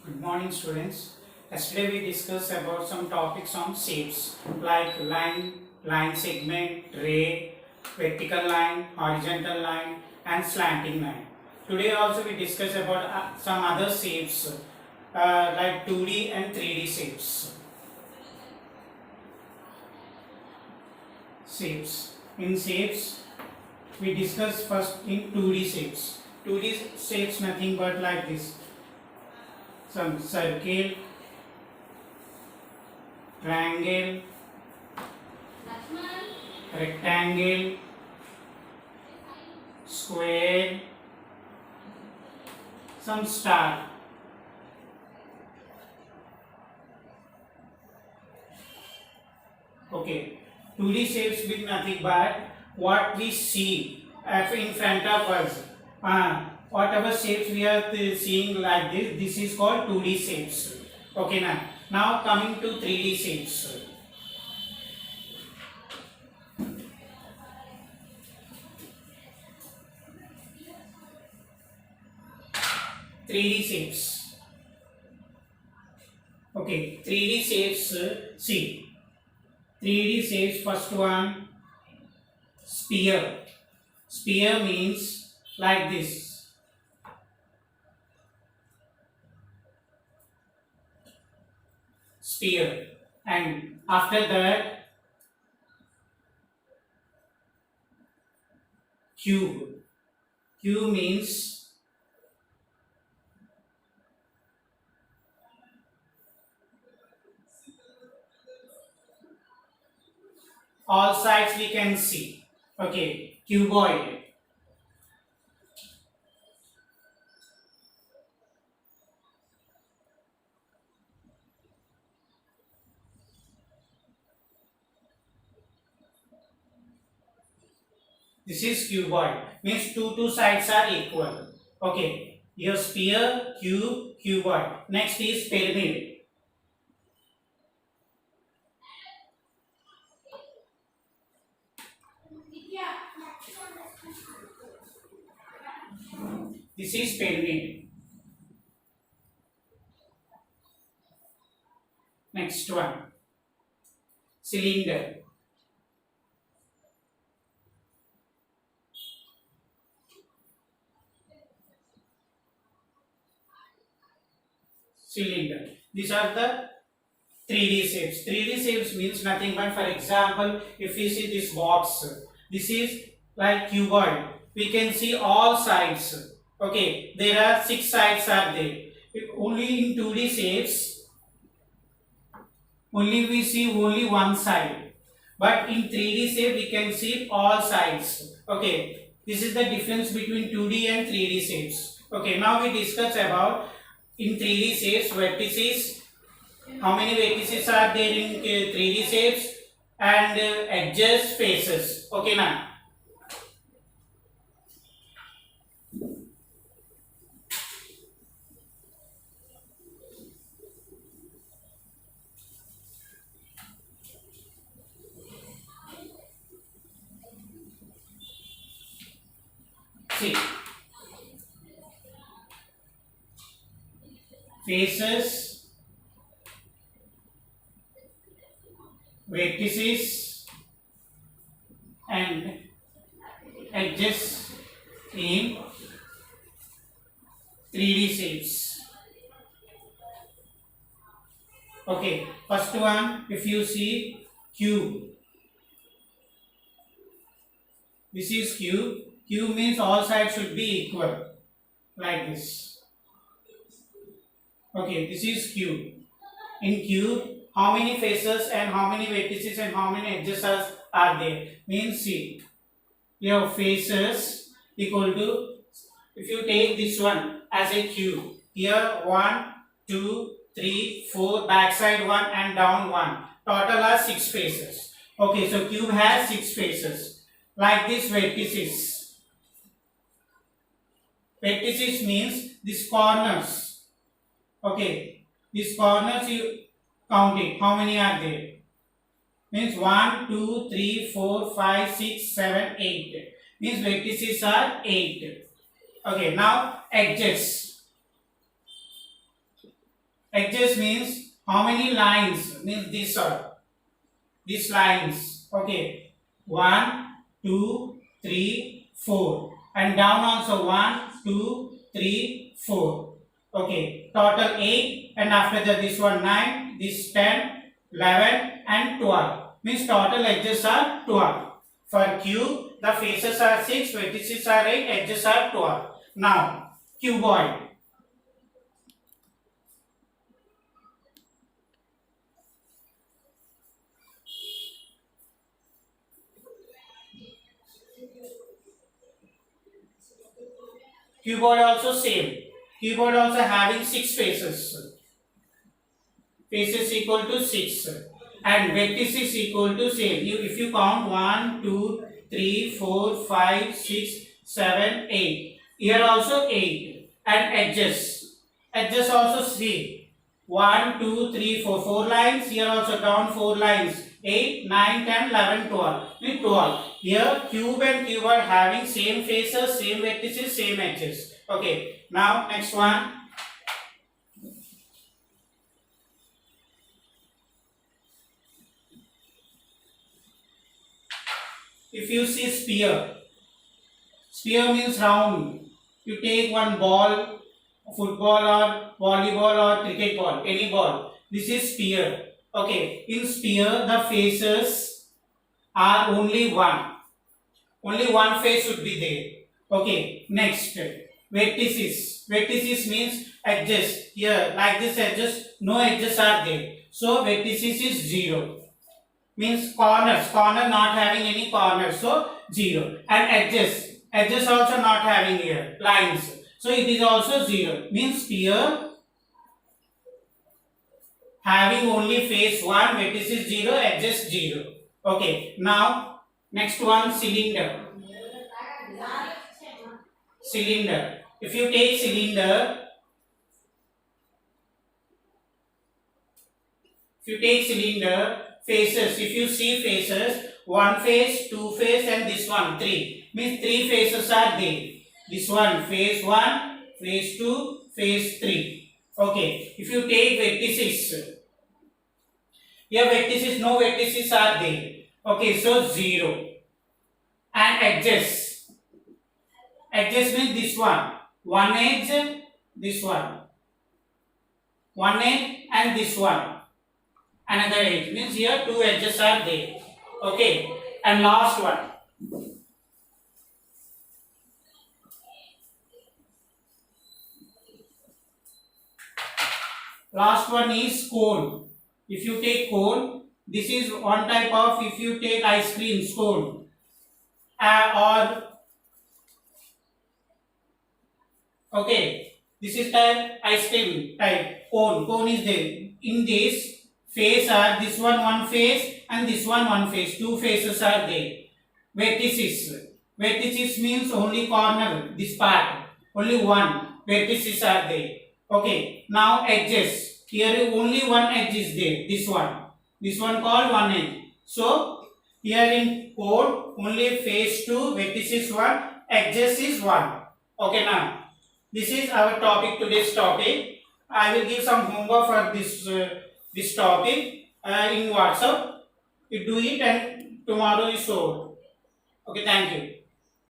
Good morning, students. Yesterday we discussed about some topics on shapes like line segment, ray, vertical line, horizontal line, and slanting line. Today also we discuss about some other shapes like 2D and 3D shapes. In shapes, we discuss first in 2D shapes. 2D shapes nothing but like this. Some circle, triangle, rectangle, square, some star. Okay, 2D shapes with nothing but what we see in front of us. Whatever shapes we are seeing like this is called 2D shapes. Okay, now coming to 3D shapes. 3D shapes. Okay, 3D shapes. See, 3D shapes. First one, sphere. Sphere means like this. Sphere, and after that cube. Cube means all sides we can see. Okay, cuboid. This is cuboid, means two sides are equal. Okay, your sphere, cube, cuboid. Next is pyramid. This is pyramid. Next one, cylinder. Cylinder. These are the 3D shapes. 3D shapes means nothing but, for example, if you see this box, this is like cuboid. We can see all sides. Okay, there are 6 sides are there. If only in 2D shapes, only we see only one side. But in 3D shape, we can see all sides. Okay, this is the difference between 2D and 3D shapes. Okay, now we discuss about in 3D shapes vertices. How many vertices are there in 3D shapes, and edges, faces. Okay, now see, faces, vertices, and edges in 3D shapes. Okay, first one, if you see cube, this is cube. Cube means all sides should be equal, like this. Okay, this is cube. In cube, how many faces and how many vertices and how many edges are there? Means see, your faces equal to, if you take this one as a cube, here 1, 2, 3, 4, backside 1 and down 1. Total are 6 faces. Okay, so cube has 6 faces. Like this vertices. Vertices means these corners. Okay, these corners you count it. How many are there? Means 1, 2, 3, 4, 5, 6, 7, 8. Means vertices are 8. Okay, now edges. Edges means how many lines, means these are these lines. Okay, 1, 2, 3, 4, and down also 1, 2, 3, 4. Okay, total 8, and after that this one 9, this 10, 11, and 12. Means total edges are 12. For Q, the faces are 6, vertices are 8, edges are 12. Now, cuboid. Cuboid also same. Cuboid also having 6 faces. Faces equal to 6. And vertices equal to same. If you count 1, 2, 3, 4, 5, 6, 7, 8. Here also 8. And edges. Edges also 3. 1, 2, 3, 4. 4 lines. Here also down 4 lines. 8, 9, 10, 11, 12. With 12. Here cube and cuboid having same faces, same vertices, same edges. Okay. Now next one. If you see sphere, sphere means round. You take one ball, football or volleyball or cricket ball, any ball. This is sphere. Okay, in sphere the faces are only one. Only one face should be there. Okay, next vertices. Vertices means edges. Here, like this edges, no edges are there. So vertices is 0. Means corners, corner not having any corners, so 0. And edges, edges also not having here lines, so it is also 0. Means sphere having only face 1, vertices 0, edges 0. Okay, now next one, cylinder. Cylinder. If you take cylinder, faces, if you see faces, one face, two face, and this one 3, means 3 faces are there. This one face 1, face 2, face 3. Okay, if you take vertices, here vertices, no vertices are there. Okay, so 0. And edges, edges means this one edge, this one edge, and this one another edge, means here 2 edges are there. Okay, and last one, is cone. If you take cone, this is one type of, if you take ice cream cone, or okay, this is type ice cream type cone. Cone is there. In this face are this one face, and this one face. 2 faces are there. Vertices. Vertices means only corner, this part. Only one. Vertices are there. Okay. Now edges. Here only one edge is there. This one. This one called one edge. So here in cone only face 2, vertices 1, edges is 1. Okay, now this is our topic, today's topic. I will give some homework for this topic in WhatsApp. You do it and tomorrow is over. Okay, thank you.